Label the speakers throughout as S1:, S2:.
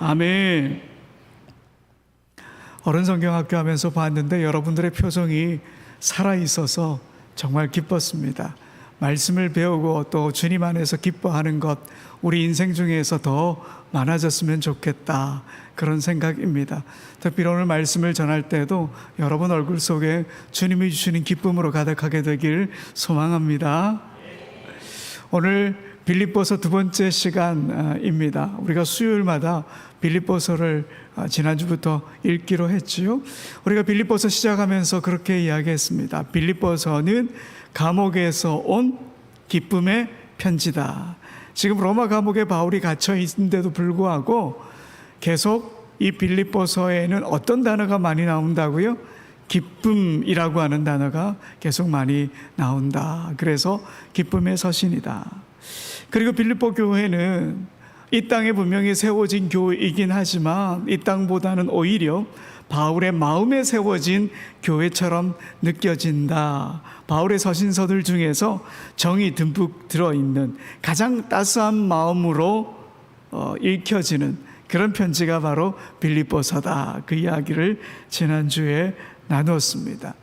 S1: 아멘. 어른성경학교 하면서 봤는데 여러분들의 표정이 살아있어서 정말 기뻤습니다. 말씀을 배우고 또 주님 안에서 기뻐하는 것, 우리 인생 중에서 더 많아졌으면 좋겠다, 그런 생각입니다. 특별히 오늘 말씀을 전할 때도 여러분 얼굴 속에 주님이 주시는 기쁨으로 가득하게 되길 소망합니다. 오늘 빌립보서 두 번째 시간입니다. 우리가 수요일마다 빌립보서를 지난주부터 읽기로 했지요. 우리가 빌립보서 시작하면서 그렇게 이야기했습니다. 빌립보서는 감옥에서 온 기쁨의 편지다. 지금 로마 감옥에 바울이 갇혀 있는데도 불구하고 계속 이 빌립보서에는 어떤 단어가 많이 나온다고요? 기쁨이라고 하는 단어가 계속 많이 나온다. 그래서 기쁨의 서신이다. 그리고 빌립보 교회는 이 땅에 분명히 세워진 교회이긴 하지만 이 땅보다는 오히려 바울의 마음에 세워진 교회처럼 느껴진다. 바울의 서신서들 중에서 정이 듬뿍 들어있는 가장 따스한 마음으로 읽혀지는 그런 편지가 바로 빌립보서다. 그 이야기를 지난주에 나누었습니다.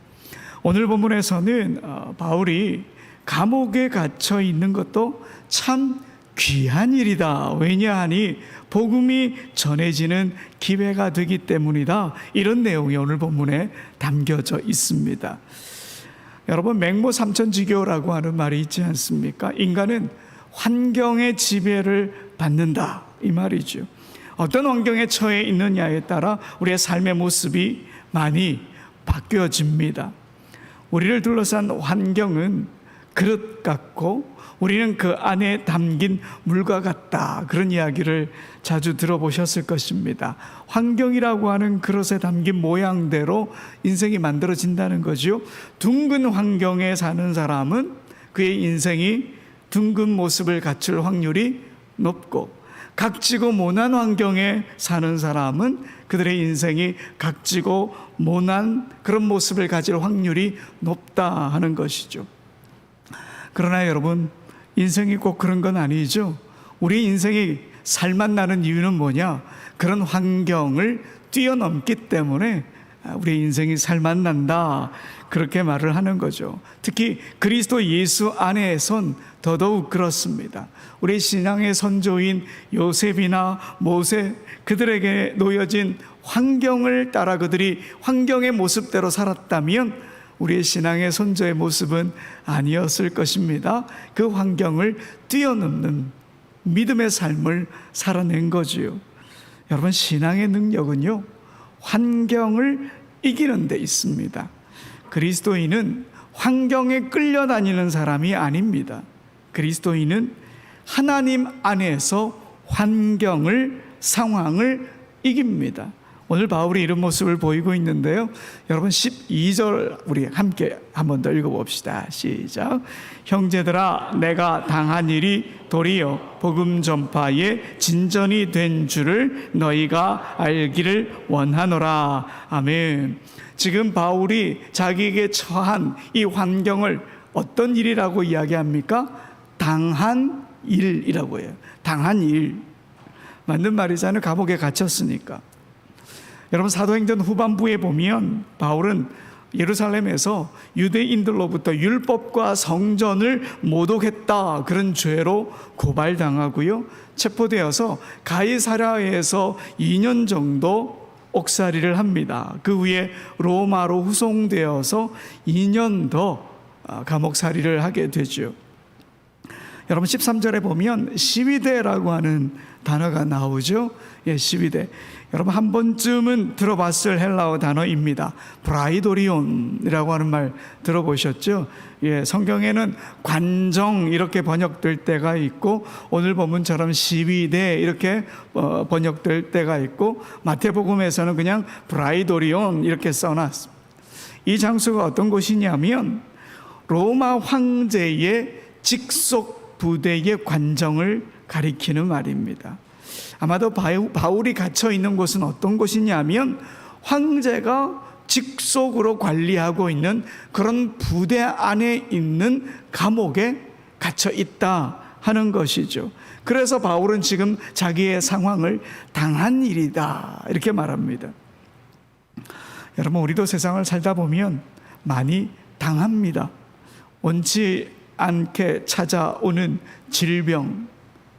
S1: 오늘 본문에서는 바울이 감옥에 갇혀 있는 것도 참 귀한 일이다. 왜냐하니 복음이 전해지는 기회가 되기 때문이다. 이런 내용이 오늘 본문에 담겨져 있습니다. 여러분, 맹모 삼천지교라고 하는 말이 있지 않습니까? 인간은 환경의 지배를 받는다, 이 말이죠. 어떤 환경에 처해 있느냐에 따라 우리의 삶의 모습이 많이 바뀌어집니다. 우리를 둘러싼 환경은 그릇 같고 우리는 그 안에 담긴 물과 같다, 그런 이야기를 자주 들어보셨을 것입니다. 환경이라고 하는 그릇에 담긴 모양대로 인생이 만들어진다는 거죠. 둥근 환경에 사는 사람은 그의 인생이 둥근 모습을 갖출 확률이 높고, 각지고 모난 환경에 사는 사람은 그들의 인생이 각지고 모난 그런 모습을 가질 확률이 높다 하는 것이죠. 그러나 여러분, 인생이 꼭 그런 건 아니죠. 우리 인생이 살맛 나는 이유는 뭐냐? 그런 환경을 뛰어넘기 때문에 우리 인생이 살맛 난다, 그렇게 말을 하는 거죠. 특히 그리스도 예수 안에선 더더욱 그렇습니다. 우리 신앙의 선조인 요셉이나 모세, 그들에게 놓여진 환경을 따라 그들이 환경의 모습대로 살았다면 우리의 신앙의 선조의 모습은 아니었을 것입니다. 그 환경을 뛰어넘는 믿음의 삶을 살아낸 거지요. 여러분, 신앙의 능력은요, 환경을 이기는 데 있습니다. 그리스도인은 환경에 끌려다니는 사람이 아닙니다. 그리스도인은 하나님 안에서 환경을, 상황을 이깁니다. 오늘 바울이 이런 모습을 보이고 있는데요. 여러분, 12절 우리 함께 한 번 더 읽어봅시다. 시작. 형제들아, 내가 당한 일이 도리어 복음 전파의 진전이 된 줄을 너희가 알기를 원하노라. 아멘. 지금 바울이 자기에게 처한 이 환경을 어떤 일이라고 이야기합니까? 당한 일이라고 해요. 당한 일. 맞는 말이잖아요. 감옥에 갇혔으니까. 여러분, 사도행전 후반부에 보면 바울은 예루살렘에서 유대인들로부터 율법과 성전을 모독했다, 그런 죄로 고발당하고요, 체포되어서 가이사랴에서 2년 정도 옥살이를 합니다. 그 후에 로마로 후송되어서 2년 더 감옥살이를 하게 되죠. 여러분, 13절에 보면 시위대라고 하는 단어가 나오죠. 예, 시위대. 여러분, 한 번쯤은 들어봤을 헬라어 단어입니다. 브라이도리온이라고 하는 말 들어보셨죠? 예, 성경에는 관정 이렇게 번역될 때가 있고, 오늘 본문처럼 시위대 이렇게 번역될 때가 있고, 마태복음에서는 그냥 브라이도리온 이렇게 써놨습니다. 이 장소가 어떤 곳이냐면 로마 황제의 직속 부대의 관정을 가리키는 말입니다. 아마도 바울이 갇혀 있는 곳은 어떤 곳이냐면 황제가 직속으로 관리하고 있는 그런 부대 안에 있는 감옥에 갇혀 있다 하는 것이죠. 그래서 바울은 지금 자기의 상황을 당한 일이다 이렇게 말합니다. 여러분, 우리도 세상을 살다 보면 많이 당합니다. 원치 않게 찾아오는 질병,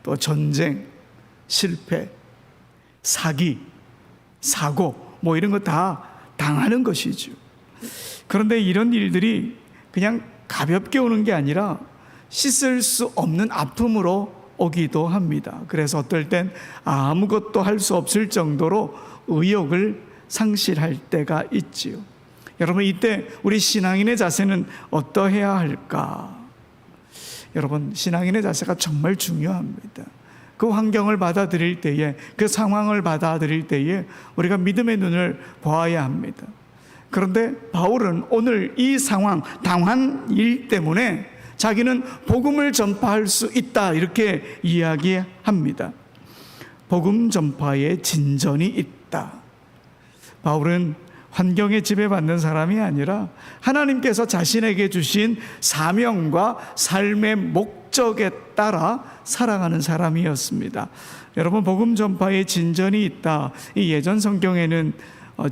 S1: 또 전쟁, 실패, 사기, 사고 뭐 이런 거 다 당하는 것이죠. 그런데 이런 일들이 그냥 가볍게 오는 게 아니라 씻을 수 없는 아픔으로 오기도 합니다. 그래서 어떨 땐 아무것도 할 수 없을 정도로 의욕을 상실할 때가 있지요. 여러분, 이때 우리 신앙인의 자세는 어떠해야 할까? 여러분, 신앙인의 자세가 정말 중요합니다. 그 환경을 받아들일 때에, 그 상황을 받아들일 때에 우리가 믿음의 눈을 보아야 합니다. 그런데 바울은 오늘 이 상황, 당한 일 때문에 자기는 복음을 전파할 수 있다 이렇게 이야기합니다. 복음 전파에 진전이 있다. 바울은 환경에 지배받는 사람이 아니라 하나님께서 자신에게 주신 사명과 삶의 목적에 따라 살아가는 사람이었습니다. 여러분, 복음 전파에 진전이 있다. 이 예전 성경에는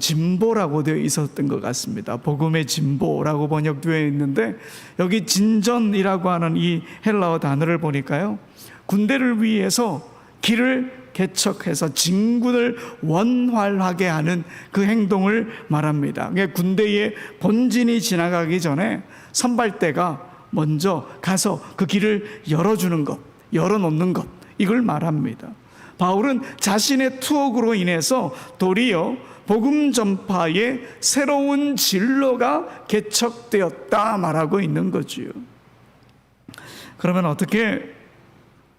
S1: 진보라고 되어 있었던 것 같습니다. 복음의 진보라고 번역되어 있는데 여기 진전이라고 하는 이 헬라어 단어를 보니까요, 군대를 위해서 길을 개척해서 진군을 원활하게 하는 그 행동을 말합니다. 군대의 본진이 지나가기 전에 선발대가 먼저 가서 그 길을 열어주는 것, 열어놓는 것, 이걸 말합니다. 바울은 자신의 투옥으로 인해서 도리어 복음 전파의 새로운 진로가 개척되었다 말하고 있는 거지요. 그러면 어떻게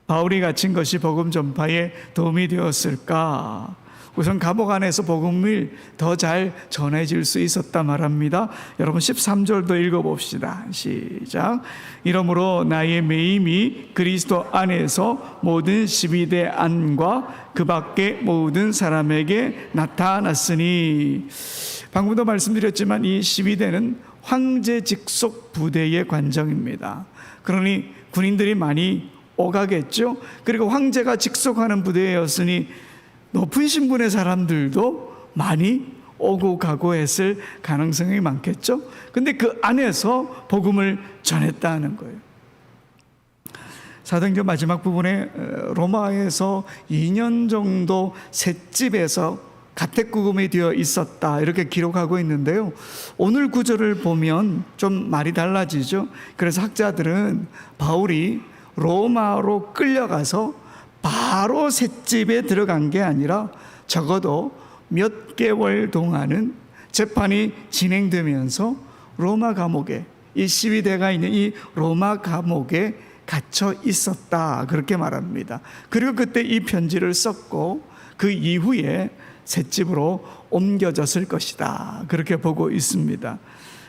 S1: 바울이 갇힌 것이 복음 전파에 도움이 되었을까? 우선 감옥 안에서 복음을 더 잘 전해질 수 있었다 말합니다. 여러분, 13절도 읽어봅시다. 시작. 이러므로 나의 매임이 그리스도 안에서 모든 12대 안과 그 밖에 모든 사람에게 나타났으니. 방금도 말씀드렸지만 이 12대는 황제 직속 부대의 관정입니다. 그러니 군인들이 많이 오가겠죠. 그리고 황제가 직속하는 부대였으니 높은 신분의 사람들도 많이 오고 가고 했을 가능성이 많겠죠. 근데 그 안에서 복음을 전했다는 거예요. 사도행전 마지막 부분에 로마에서 2년 정도 셋집에서 가택구금이 되어 있었다 이렇게 기록하고 있는데요, 오늘 구절을 보면 좀 말이 달라지죠. 그래서 학자들은 바울이 로마로 끌려가서 바로 셋집에 들어간 게 아니라 적어도 몇 개월 동안은 재판이 진행되면서 로마 감옥에, 이 12대가 있는 이 로마 감옥에 갇혀 있었다 그렇게 말합니다. 그리고 그때 이 편지를 썼고 그 이후에 셋집으로 옮겨졌을 것이다 그렇게 보고 있습니다.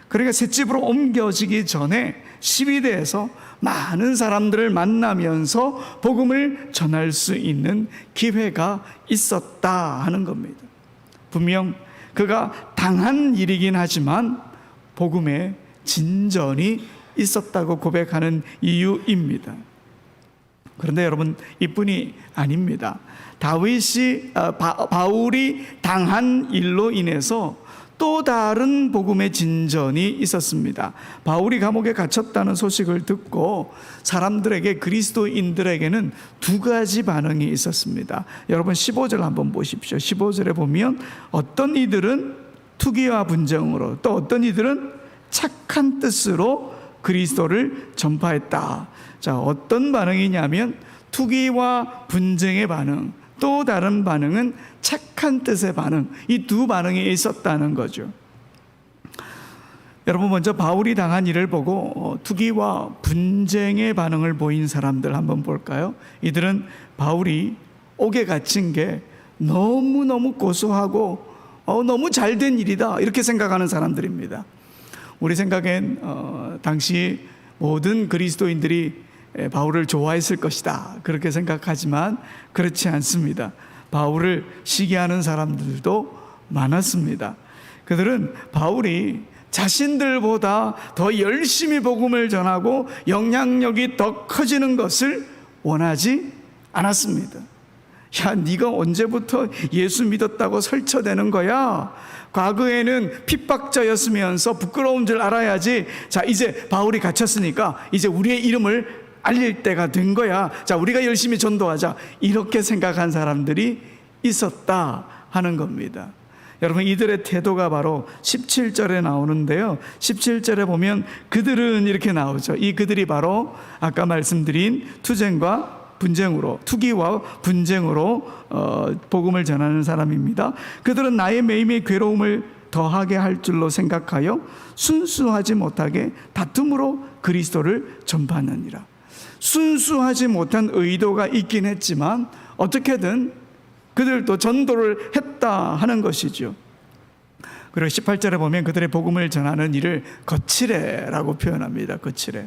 S1: 그러니까 셋집으로 옮겨지기 전에 12대에서 많은 사람들을 만나면서 복음을 전할 수 있는 기회가 있었다 하는 겁니다. 분명 그가 당한 일이긴 하지만 복음의 진전이 있었다고 고백하는 이유입니다. 그런데 여러분, 이뿐이 아닙니다. 바울이 당한 일로 인해서 또 다른 복음의 진전이 있었습니다. 바울이 감옥에 갇혔다는 소식을 듣고 사람들에게, 그리스도인들에게는 두 가지 반응이 있었습니다. 여러분, 15절 한번 보십시오. 15절에 보면 어떤 이들은 투기와 분쟁으로, 또 어떤 이들은 착한 뜻으로 그리스도를 전파했다. 자, 어떤 반응이냐면 투기와 분쟁의 반응, 또 다른 반응은 착한 뜻의 반응, 이 두 반응이 있었다는 거죠. 여러분, 먼저 바울이 당한 일을 보고 투기와 분쟁의 반응을 보인 사람들 한번 볼까요? 이들은 바울이 옥에 갇힌 게 너무너무 고소하고 너무 잘된 일이다 이렇게 생각하는 사람들입니다. 우리 생각엔 당시 모든 그리스도인들이 바울을 좋아했을 것이다 그렇게 생각하지만 그렇지 않습니다. 바울을 시기하는 사람들도 많았습니다. 그들은 바울이 자신들보다 더 열심히 복음을 전하고 영향력이 더 커지는 것을 원하지 않았습니다. 야, 네가 언제부터 예수 믿었다고 설쳐대는 거야? 과거에는 핍박자였으면서 부끄러운 줄 알아야지. 자, 이제 바울이 갇혔으니까 이제 우리의 이름을 알릴 때가 된 거야. 자, 우리가 열심히 전도하자. 이렇게 생각한 사람들이 있었다 하는 겁니다. 여러분, 이들의 태도가 바로 17절에 나오는데요. 17절에 보면 그들은 이렇게 나오죠. 이 그들이 바로 아까 말씀드린 투기와 분쟁으로 복음을 전하는 사람입니다. 그들은 나의 매임의 괴로움을 더하게 할 줄로 생각하여 순수하지 못하게 다툼으로 그리스도를 전파하느니라. 순수하지 못한 의도가 있긴 했지만 어떻게든 그들도 전도를 했다 하는 것이죠. 그리고 18절에 보면 그들의 복음을 전하는 일을 거칠애라고 표현합니다. 거칠애.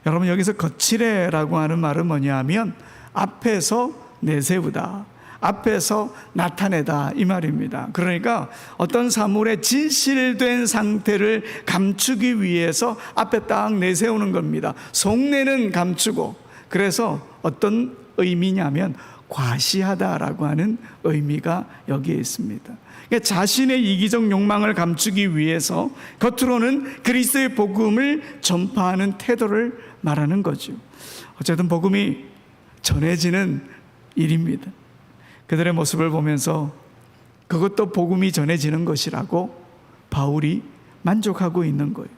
S1: 여러분, 여기서 거칠애라고 하는 말은 뭐냐 하면 앞에서 내세우다, 앞에서 나타내다, 이 말입니다. 그러니까 어떤 사물의 진실된 상태를 감추기 위해서 앞에 딱 내세우는 겁니다. 속내는 감추고. 그래서 어떤 의미냐면 과시하다라고 하는 의미가 여기에 있습니다. 그러니까 자신의 이기적 욕망을 감추기 위해서 겉으로는 그리스도의 복음을 전파하는 태도를 말하는 거죠. 어쨌든 복음이 전해지는 일입니다. 그들의 모습을 보면서 그것도 복음이 전해지는 것이라고 바울이 만족하고 있는 거예요.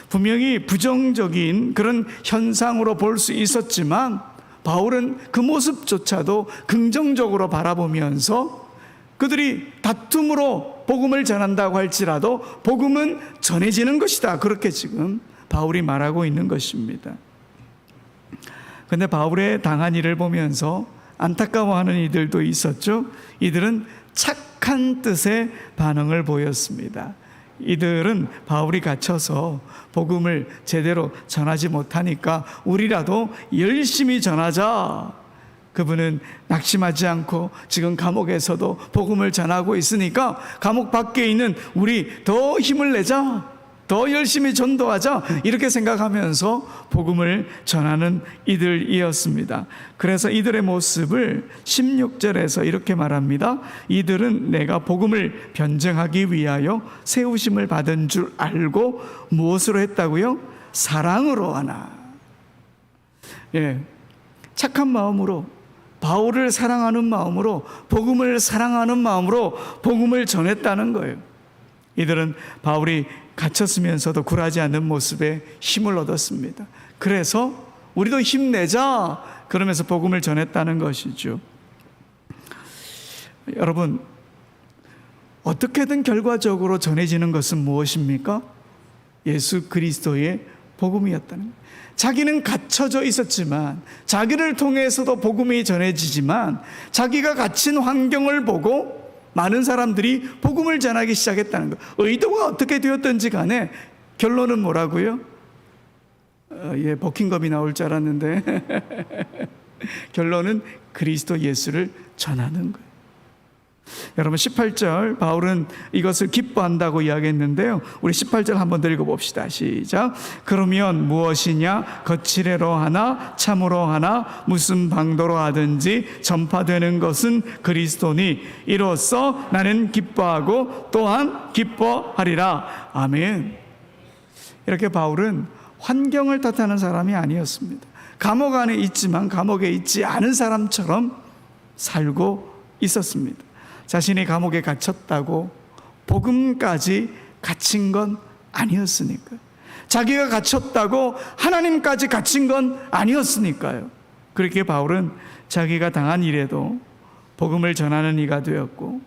S1: 분명히 부정적인 그런 현상으로 볼 수 있었지만 바울은 그 모습조차도 긍정적으로 바라보면서 그들이 다툼으로 복음을 전한다고 할지라도 복음은 전해지는 것이다, 그렇게 지금 바울이 말하고 있는 것입니다. 그런데 바울의 당한 일을 보면서 안타까워하는 이들도 있었죠. 이들은 착한 뜻의 반응을 보였습니다. 이들은 바울이 갇혀서 복음을 제대로 전하지 못하니까 우리라도 열심히 전하자. 그분은 낙심하지 않고 지금 감옥에서도 복음을 전하고 있으니까 감옥 밖에 있는 우리 더 힘을 내자, 더 열심히 전도하자, 이렇게 생각하면서 복음을 전하는 이들이었습니다. 그래서 이들의 모습을 16절에서 이렇게 말합니다. 이들은 내가 복음을 변증하기 위하여 세우심을 받은 줄 알고 무엇으로 했다고요? 사랑으로 하나. 예, 착한 마음으로, 바울을 사랑하는 마음으로, 복음을 사랑하는 마음으로 복음을 전했다는 거예요. 이들은 바울이 갇혔으면서도 굴하지 않는 모습에 힘을 얻었습니다. 그래서 우리도 힘내자, 그러면서 복음을 전했다는 것이죠. 여러분, 어떻게든 결과적으로 전해지는 것은 무엇입니까? 예수 그리스도의 복음이었다는 거예요. 자기는 갇혀져 있었지만, 자기를 통해서도 복음이 전해지지만, 자기가 갇힌 환경을 보고 많은 사람들이 복음을 전하기 시작했다는 것. 의도가 어떻게 되었든지 간에 결론은 뭐라고요? 버킹검이 나올 줄 알았는데 결론은 그리스도 예수를 전하는 거예요. 여러분, 18절 바울은 이것을 기뻐한다고 이야기했는데요. 우리 18절 한번 더 읽어봅시다. 시작. 그러면 무엇이냐? 거칠애로 하나 참으로 하나 무슨 방도로 하든지 전파되는 것은 그리스도니 이로써 나는 기뻐하고 또한 기뻐하리라. 아멘. 이렇게 바울은 환경을 탓하는 사람이 아니었습니다. 감옥 안에 있지만 감옥에 있지 않은 사람처럼 살고 있었습니다. 자신이 감옥에 갇혔다고 복음까지 갇힌 건 아니었으니까요. 자기가 갇혔다고 하나님까지 갇힌 건 아니었으니까요. 그렇게 바울은 자기가 당한 일에도 복음을 전하는 이가 되었고,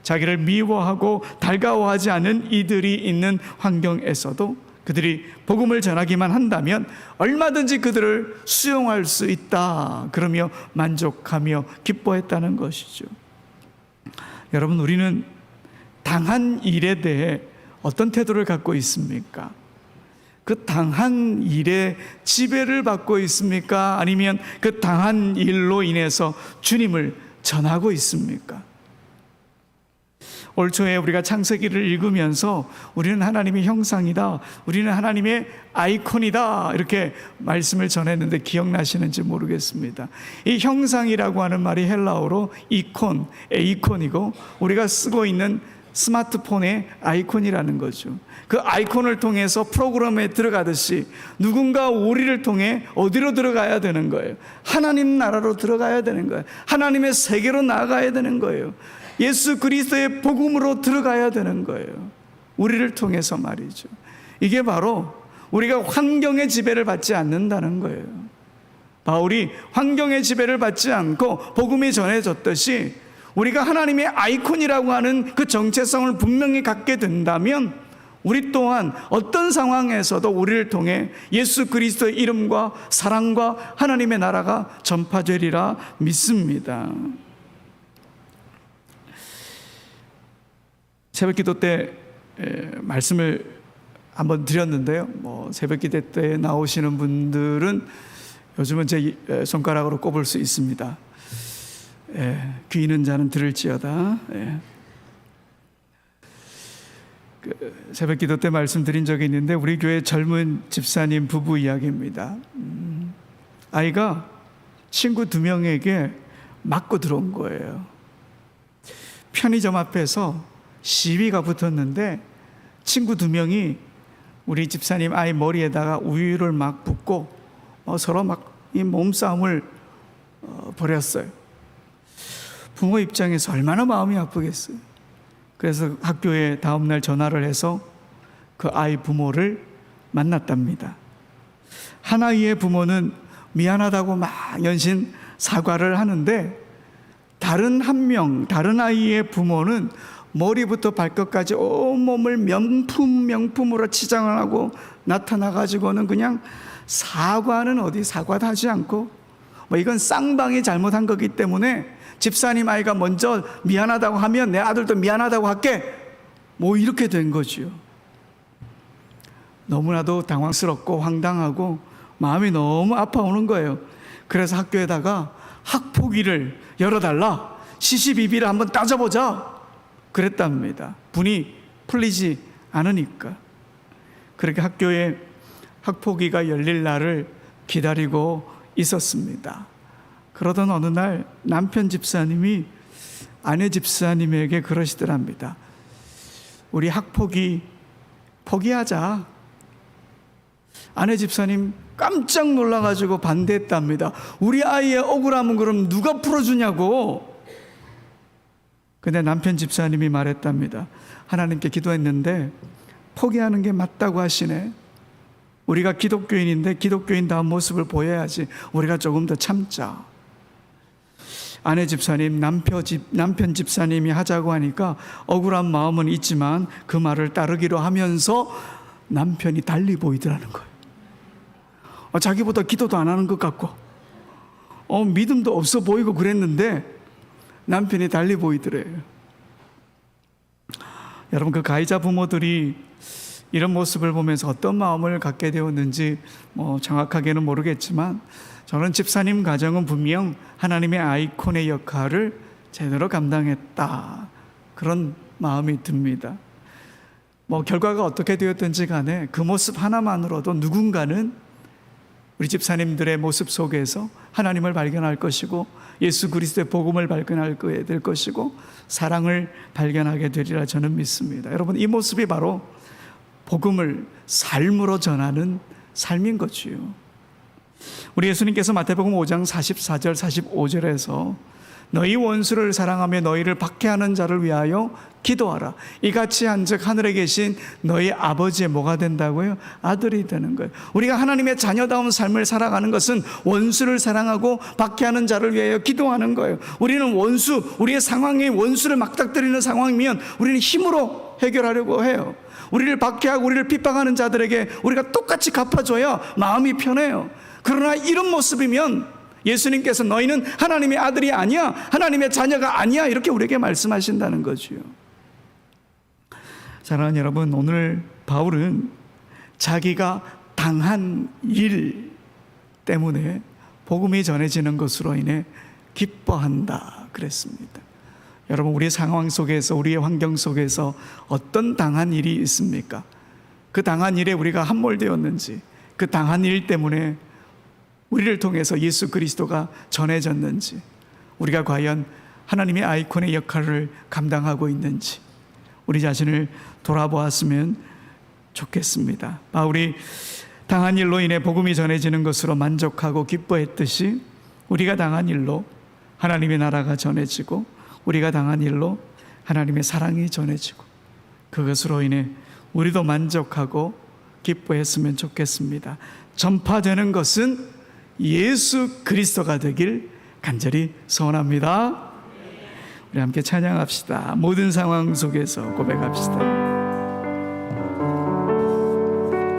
S1: 자기를 미워하고 달가워하지 않는 이들이 있는 환경에서도 그들이 복음을 전하기만 한다면 얼마든지 그들을 수용할 수 있다, 그러며 만족하며 기뻐했다는 것이죠. 여러분, 우리는 당한 일에 대해 어떤 태도를 갖고 있습니까? 그 당한 일에 지배를 받고 있습니까? 아니면 그 당한 일로 인해서 주님을 전하고 있습니까? 올 초에 우리가 창세기를 읽으면서 우리는 하나님의 형상이다, 우리는 하나님의 아이콘이다, 이렇게 말씀을 전했는데 기억나시는지 모르겠습니다. 이 형상이라고 하는 말이 헬라어로 이콘, 에이콘이고 우리가 쓰고 있는 스마트폰의 아이콘이라는 거죠. 그 아이콘을 통해서 프로그램에 들어가듯이 누군가 우리를 통해 어디로 들어가야 되는 거예요? 하나님 나라로 들어가야 되는 거예요. 하나님의 세계로 나아가야 되는 거예요. 예수 그리스도의 복음으로 들어가야 되는 거예요. 우리를 통해서 말이죠. 이게 바로 우리가 환경의 지배를 받지 않는다는 거예요. 바울이 환경의 지배를 받지 않고 복음이 전해졌듯이 우리가 하나님의 아이콘이라고 하는 그 정체성을 분명히 갖게 된다면 우리 또한 어떤 상황에서도 우리를 통해 예수 그리스도의 이름과 사랑과 하나님의 나라가 전파되리라 믿습니다. 새벽기도 때 말씀을 한번 드렸는데요. 새벽기도 때 나오시는 분들은 요즘은 제 손가락으로 꼽을 수 있습니다. 귀 있는 자는 들을지어다. 새벽기도 때 말씀드린 적이 있는데 우리 교회 젊은 집사님 부부 이야기입니다. 아이가 친구 2명에게 맞고 들어온 거예요. 편의점 앞에서 시비가 붙었는데 친구 2명이 우리 집사님 아이 머리에다가 우유를 막 붓고 서로 막 이 몸싸움을 벌였어요. 부모 입장에서 얼마나 마음이 아프겠어요. 그래서 학교에 다음날 전화를 해서 그 아이 부모를 만났답니다. 한 아이의 부모는 미안하다고 막 연신 사과를 하는데 다른 아이의 부모는 머리부터 발끝까지 온몸을 명품으로 치장을 하고 나타나가지고는 그냥 사과는 어디 사과도 하지 않고 이건 쌍방이 잘못한 거기 때문에 집사님 아이가 먼저 미안하다고 하면 내 아들도 미안하다고 할게, 이렇게 된 거지요. 너무나도 당황스럽고 황당하고 마음이 너무 아파오는 거예요. 그래서 학교에다가 학폭위를 열어달라, 시시비비를 한번 따져보자 그랬답니다. 분이 풀리지 않으니까. 그렇게 학교에 학폭위가 열릴 날을 기다리고 있었습니다. 그러던 어느 날 남편 집사님이 아내 집사님에게 그러시더랍니다. 우리 학폭위 포기하자. 아내 집사님 깜짝 놀라가지고 반대했답니다. 우리 아이의 억울함은 그럼 누가 풀어주냐고. 근데 남편 집사님이 말했답니다. 하나님께 기도했는데 포기하는 게 맞다고 하시네. 우리가 기독교인인데 기독교인다운 모습을 보여야지. 우리가 조금 더 참자. 아내 집사님, 남편 집사님이 하자고 하니까 억울한 마음은 있지만 그 말을 따르기로 하면서 남편이 달리 보이더라는 거예요. 자기보다 기도도 안 하는 것 같고 믿음도 없어 보이고 그랬는데 남편이 달리 보이더래요. 여러분, 그 가해자 부모들이 이런 모습을 보면서 어떤 마음을 갖게 되었는지 정확하게는 모르겠지만 저는 집사님 가정은 분명 하나님의 아이콘의 역할을 제대로 감당했다, 그런 마음이 듭니다. 결과가 어떻게 되었든지 간에 그 모습 하나만으로도 누군가는 우리 집사님들의 모습 속에서 하나님을 발견할 것이고 예수 그리스도의 복음을 발견하게 될 것이고 사랑을 발견하게 되리라 저는 믿습니다. 여러분, 이 모습이 바로 복음을 삶으로 전하는 삶인 거지요. 우리 예수님께서 마태복음 5장 44절 45절에서 너희 원수를 사랑하며 너희를 박해하는 자를 위하여 기도하라. 이같이 한즉 하늘에 계신 너희 아버지의 뭐가 된다고요? 아들이 되는 거예요. 우리가 하나님의 자녀다운 삶을 살아가는 것은 원수를 사랑하고 박해하는 자를 위하여 기도하는 거예요. 우리는 우리의 상황이 원수를 맞닥뜨리는 상황이면 우리는 힘으로 해결하려고 해요. 우리를 박해하고 우리를 핍박하는 자들에게 우리가 똑같이 갚아줘야 마음이 편해요. 그러나 이런 모습이면 예수님께서 너희는 하나님의 아들이 아니야, 하나님의 자녀가 아니야, 이렇게 우리에게 말씀하신다는 거지요. 사랑하는 여러분, 오늘 바울은 자기가 당한 일 때문에 복음이 전해지는 것으로 인해 기뻐한다 그랬습니다. 여러분, 우리의 상황 속에서, 우리의 환경 속에서 어떤 당한 일이 있습니까? 그 당한 일에 우리가 함몰되었는지, 그 당한 일 때문에 우리를 통해서 예수 그리스도가 전해졌는지, 우리가 과연 하나님의 아이콘의 역할을 감당하고 있는지 우리 자신을 돌아보았으면 좋겠습니다. 바울이 당한 일로 인해 복음이 전해지는 것으로 만족하고 기뻐했듯이 우리가 당한 일로 하나님의 나라가 전해지고, 우리가 당한 일로 하나님의 사랑이 전해지고, 그것으로 인해 우리도 만족하고 기뻐했으면 좋겠습니다. 전파되는 것은 예수 그리스도가 되길 간절히 소원합니다. 우리 함께 찬양합시다. 모든 상황 속에서 고백합시다.